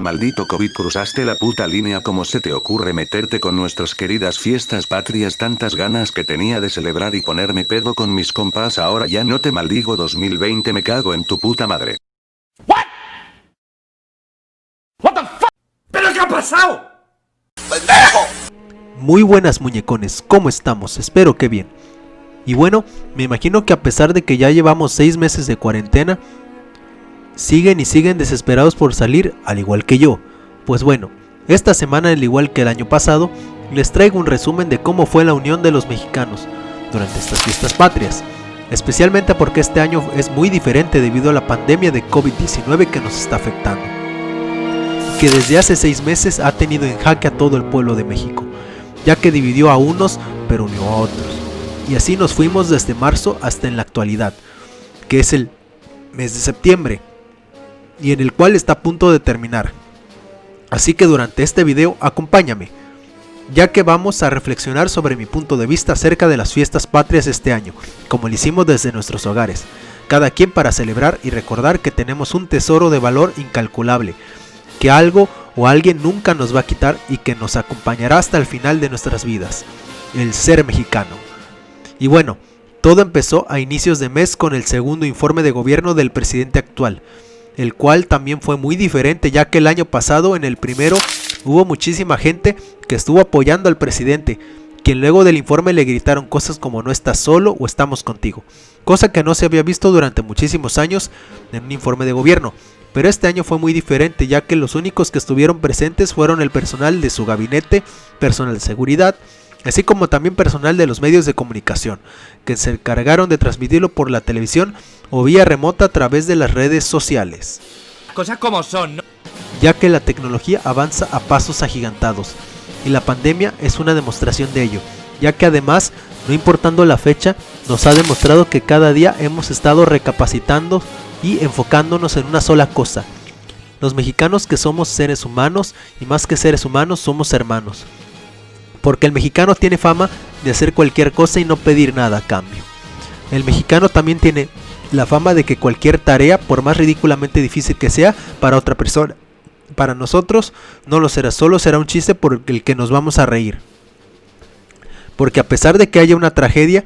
Maldito COVID, cruzaste la puta línea. ¿Cómo se te ocurre meterte con nuestras queridas fiestas patrias? Tantas ganas que tenía de celebrar y ponerme pedo con mis compas. Ahora ya no te maldigo. 2020, me cago en tu puta madre. What the fuck? ¿Pero qué ha pasado? ¡Pendejo! Muy buenas, muñecones, ¿cómo estamos? Espero que bien. Y bueno, me imagino que a pesar de que ya llevamos 6 meses de cuarentena, siguen desesperados por salir, al igual que yo. Pues bueno, esta semana, al igual que el año pasado, les traigo un resumen de cómo fue la unión de los mexicanos durante estas fiestas patrias, especialmente porque este año es muy diferente debido a la pandemia de COVID-19 que nos está afectando, que desde hace 6 meses ha tenido en jaque a todo el pueblo de México, ya que dividió a unos pero unió a otros, y así nos fuimos desde marzo hasta en la actualidad, que es el mes de septiembre, y en el cual está a punto de terminar. Así que durante este video acompáñame, ya que vamos a reflexionar sobre mi punto de vista acerca de las fiestas patrias este año, como lo hicimos desde nuestros hogares, cada quien para celebrar y recordar que tenemos un tesoro de valor incalculable, que algo o alguien nunca nos va a quitar y que nos acompañará hasta el final de nuestras vidas, el ser mexicano. Y bueno, todo empezó a inicios de mes con el segundo informe de gobierno del presidente actual, el cual también fue muy diferente, ya que el año pasado en el primero hubo muchísima gente que estuvo apoyando al presidente, quien luego del informe le gritaron cosas como no estás solo o estamos contigo, cosa que no se había visto durante muchísimos años en un informe de gobierno. Pero este año fue muy diferente, ya que los únicos que estuvieron presentes fueron el personal de su gabinete, personal de seguridad, así como también personal de los medios de comunicación, que se encargaron de transmitirlo por la televisión o vía remota a través de las redes sociales. Cosas como son, ¿no? Ya que la tecnología avanza a pasos agigantados, y la pandemia es una demostración de ello, ya que además, no importando la fecha, nos ha demostrado que cada día hemos estado recapacitando y enfocándonos en una sola cosa. Los mexicanos, que somos seres humanos, y más que seres humanos somos hermanos, porque el mexicano tiene fama de hacer cualquier cosa y no pedir nada a cambio. El mexicano también tiene la fama de que cualquier tarea, por más ridículamente difícil que sea para otra persona, para nosotros no lo será, solo será un chiste por el que nos vamos a reír. Porque a pesar de que haya una tragedia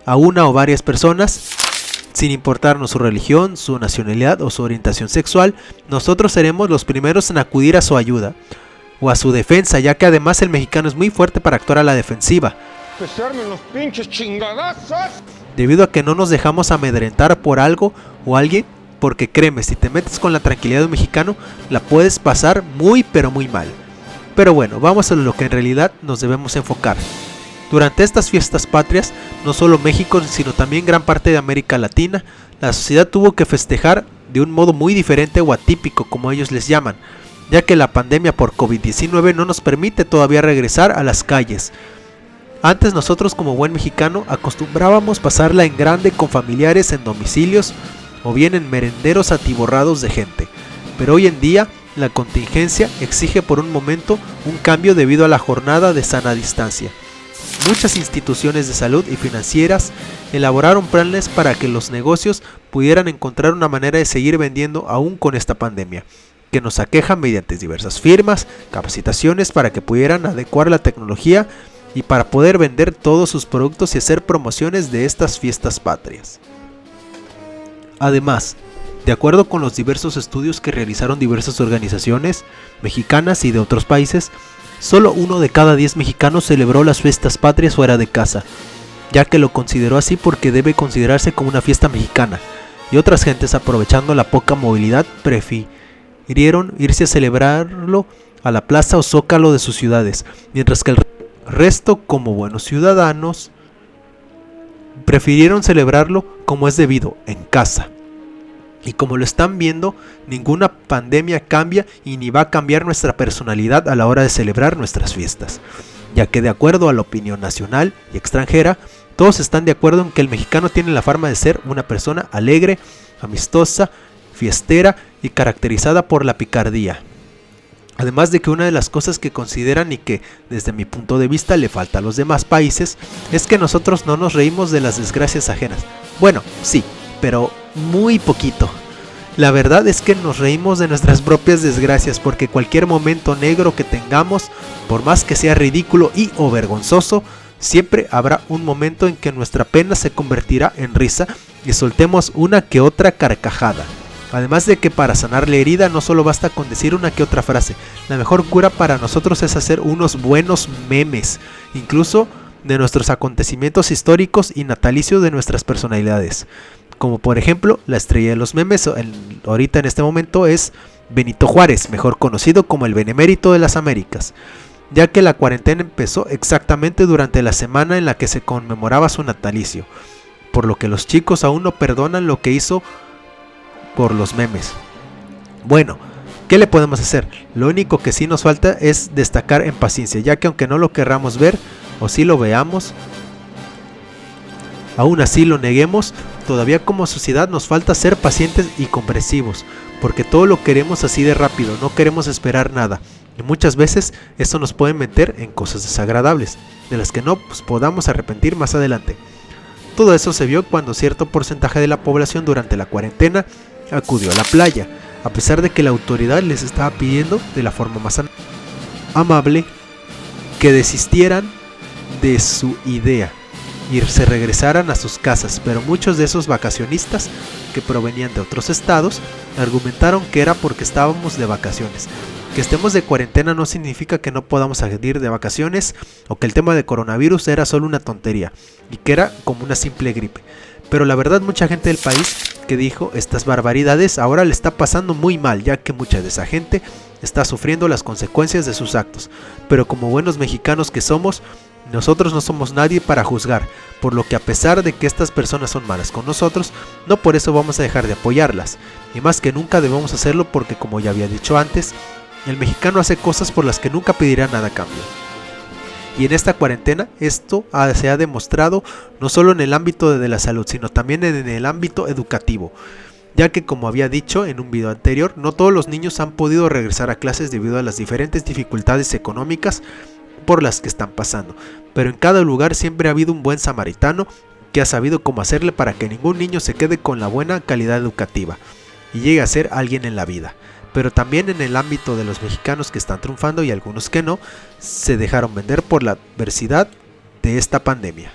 a una o varias personas, sin importarnos su religión, su nacionalidad o su orientación sexual, nosotros seremos los primeros en acudir a su ayuda o a su defensa, ya que además el mexicano es muy fuerte para actuar a la defensiva. ¡Que se armen los pinches chingadazos! Debido a que no nos dejamos amedrentar por algo o alguien, porque créeme, si te metes con la tranquilidad de un mexicano, la puedes pasar muy pero muy mal. Pero bueno, vamos a lo que en realidad nos debemos enfocar. Durante estas fiestas patrias, no solo México, sino también gran parte de América Latina, la sociedad tuvo que festejar de un modo muy diferente o atípico, como ellos les llaman, ya que la pandemia por COVID-19 no nos permite todavía regresar a las calles. Antes nosotros, como buen mexicano, acostumbrábamos pasarla en grande con familiares en domicilios o bien en merenderos atiborrados de gente, pero hoy en día la contingencia exige por un momento un cambio debido a la jornada de sana distancia. Muchas instituciones de salud y financieras elaboraron planes para que los negocios pudieran encontrar una manera de seguir vendiendo aún con esta pandemia, que nos aqueja mediante diversas firmas, capacitaciones para que pudieran adecuar la tecnología y para poder vender todos sus productos y hacer promociones de estas fiestas patrias. Además, de acuerdo con los diversos estudios que realizaron diversas organizaciones mexicanas y de otros países, solo 1 de cada 10 mexicanos celebró las fiestas patrias fuera de casa, ya que lo consideró así porque debe considerarse como una fiesta mexicana, y otras gentes, aprovechando la poca movilidad, prefirieron irse a celebrarlo a la plaza o zócalo de sus ciudades, mientras que el resto, como buenos ciudadanos, prefirieron celebrarlo como es debido, en casa. Y como lo están viendo, ninguna pandemia cambia y ni va a cambiar nuestra personalidad a la hora de celebrar nuestras fiestas, ya que de acuerdo a la opinión nacional y extranjera, todos están de acuerdo en que el mexicano tiene la fama de ser una persona alegre, amistosa, fiestera y caracterizada por la picardía. Además de que una de las cosas que consideran y que desde mi punto de vista le falta a los demás países es que nosotros no nos reímos de las desgracias ajenas. Bueno, sí, pero muy poquito. La verdad es que nos reímos de nuestras propias desgracias porque cualquier momento negro que tengamos, por más que sea ridículo y o vergonzoso, siempre habrá un momento en que nuestra pena se convertirá en risa y soltemos una que otra carcajada. Además de que para sanar la herida no solo basta con decir una que otra frase, la mejor cura para nosotros es hacer unos buenos memes, incluso de nuestros acontecimientos históricos y natalicios de nuestras personalidades. Como por ejemplo, la estrella de los memes ahorita en este momento es Benito Juárez, mejor conocido como el Benemérito de las Américas, ya que la cuarentena empezó exactamente durante la semana en la que se conmemoraba su natalicio, por lo que los chicos aún no perdonan lo que hizo por los memes. Bueno, ¿qué le podemos hacer? Lo único que sí nos falta es destacar en paciencia, ya que aunque no lo querramos ver o si lo veamos, aún así lo neguemos, todavía como sociedad nos falta ser pacientes y comprensivos, porque todo lo queremos así de rápido, no queremos esperar nada, y muchas veces esto nos puede meter en cosas desagradables, de las que no podamos arrepentir más adelante. Todo eso se vio cuando cierto porcentaje de la población durante la cuarentena acudió a la playa, a pesar de que la autoridad les estaba pidiendo de la forma más amable que desistieran de su idea y se regresaran a sus casas, pero muchos de esos vacacionistas que provenían de otros estados argumentaron que era porque estábamos de vacaciones. Que estemos de cuarentena no significa que no podamos salir de vacaciones o que el tema de coronavirus era solo una tontería y que era como una simple gripe. Pero la verdad mucha gente del país que dijo estas barbaridades ahora le está pasando muy mal, ya que mucha de esa gente está sufriendo las consecuencias de sus actos. Pero como buenos mexicanos que somos, nosotros no somos nadie para juzgar, por lo que a pesar de que estas personas son malas con nosotros, no por eso vamos a dejar de apoyarlas. Y más que nunca debemos hacerlo porque, como ya había dicho antes, el mexicano hace cosas por las que nunca pedirá nada a cambio. Y en esta cuarentena esto se ha demostrado no solo en el ámbito de la salud, sino también en el ámbito educativo, ya que como había dicho en un video anterior, no todos los niños han podido regresar a clases debido a las diferentes dificultades económicas por las que están pasando, pero en cada lugar siempre ha habido un buen samaritano que ha sabido cómo hacerle para que ningún niño se quede con la buena calidad educativa y llegue a ser alguien en la vida. Pero también en el ámbito de los mexicanos que están triunfando y algunos que no, se dejaron vender por la adversidad de esta pandemia.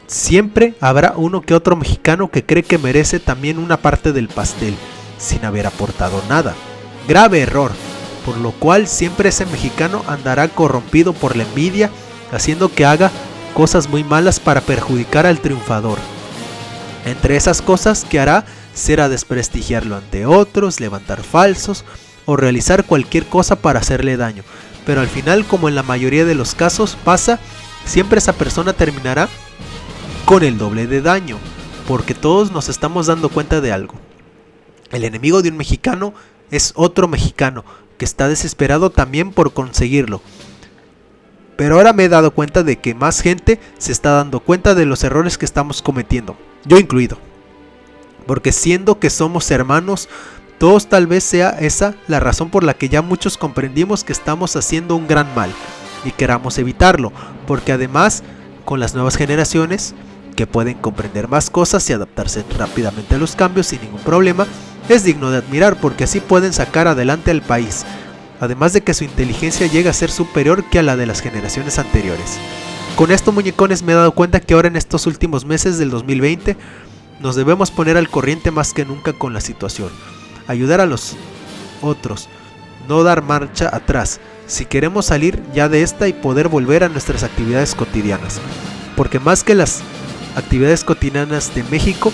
Siempre habrá uno que otro mexicano que cree que merece también una parte del pastel, sin haber aportado nada. Grave error, por lo cual siempre ese mexicano andará corrompido por la envidia, haciendo que haga cosas muy malas para perjudicar al triunfador. Entre esas cosas que hará será desprestigiarlo ante otros, levantar falsos o realizar cualquier cosa para hacerle daño. Pero al final, como en la mayoría de los casos pasa, siempre esa persona terminará con el doble de daño, porque todos nos estamos dando cuenta de algo. El enemigo de un mexicano es otro mexicano que está desesperado también por conseguirlo. Pero ahora me he dado cuenta de que más gente se está dando cuenta de los errores que estamos cometiendo, yo incluido. Porque siendo que somos hermanos, todos tal vez sea esa la razón por la que ya muchos comprendimos que estamos haciendo un gran mal y queramos evitarlo, porque además con las nuevas generaciones que pueden comprender más cosas y adaptarse rápidamente a los cambios sin ningún problema, es digno de admirar porque así pueden sacar adelante al país, además de que su inteligencia llega a ser superior que a la de las generaciones anteriores. Con esto, muñecones, me he dado cuenta que ahora en estos últimos meses del 2020 nos debemos poner al corriente más que nunca con la situación, ayudar a los otros, no dar marcha atrás, si queremos salir ya de esta y poder volver a nuestras actividades cotidianas, porque más que las actividades cotidianas de México,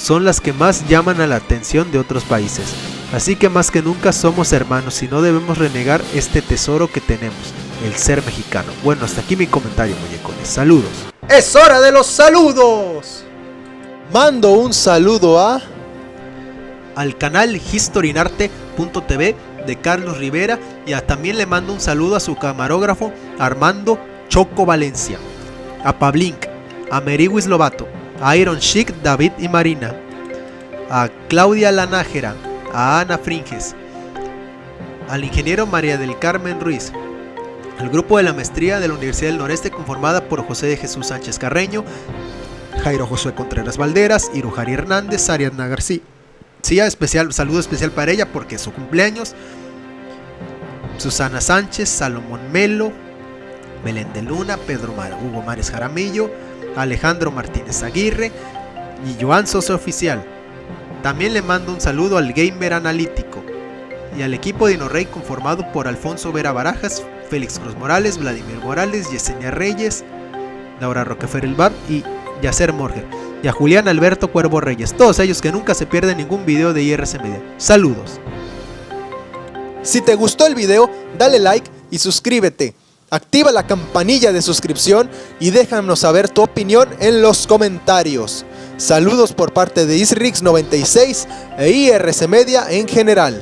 son las que más llaman a la atención de otros países, así que más que nunca somos hermanos y no debemos renegar este tesoro que tenemos. el ser mexicano. Bueno, hasta aquí mi comentario, muñecones. Saludos. ¡Es hora de los saludos! Mando un saludo al canal historynarte.tv de Carlos Rivera y también le mando un saludo a su camarógrafo Armando Choco Valencia, a Pablink, a Meriwis Lobato, a Iron Chic, David y Marina, a Claudia Lanájera, a Ana Fringes, al ingeniero María del Carmen Ruiz, al grupo de la maestría de la Universidad del Noreste conformada por José de Jesús Sánchez Carreño, Jairo Josué Contreras Valderas, Irujari Hernández, Ariadna García, saludo especial para ella porque es su cumpleaños, Susana Sánchez, Salomón Melo, Belén de Luna, Hugo Mares Jaramillo, Alejandro Martínez Aguirre y Joan Sosa Oficial. También le mando un saludo al Gamer Analítico y al equipo de InnoRey conformado por Alfonso Vera Barajas, Félix Cruz Morales, Vladimir Morales, Yesenia Reyes, Laura Roquefer Elbab y Yacer Morger, y a Julián Alberto Cuervo Reyes, todos ellos que nunca se pierden ningún video de IRC Media. Saludos. Si te gustó el video, dale like y suscríbete. Activa la campanilla de suscripción y déjanos saber tu opinión en los comentarios. Saludos por parte de Isrix96 e IRC Media en general.